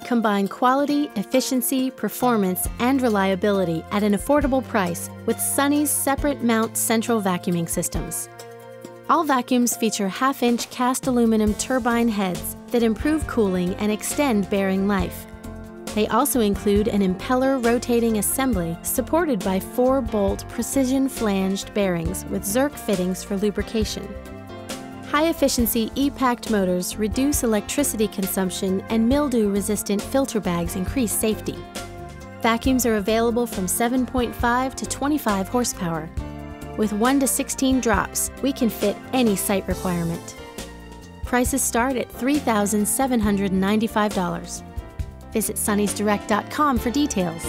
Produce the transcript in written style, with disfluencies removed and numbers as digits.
Combine quality, efficiency, performance, and reliability at an affordable price with Sunny's separate mount central vacuuming systems. All vacuums feature half-inch cast aluminum turbine heads that improve cooling and extend bearing life. They also include an impeller rotating assembly supported by 4-bolt precision flanged bearings with Zerk fittings for lubrication. High-efficiency E-Pact motors reduce electricity consumption, and mildew-resistant filter bags increase safety. Vacuums are available from 7.5 to 25 horsepower. With 1 to 16 drops, we can fit any site requirement. Prices start at $3,795. Visit sunnysdirect.com for details.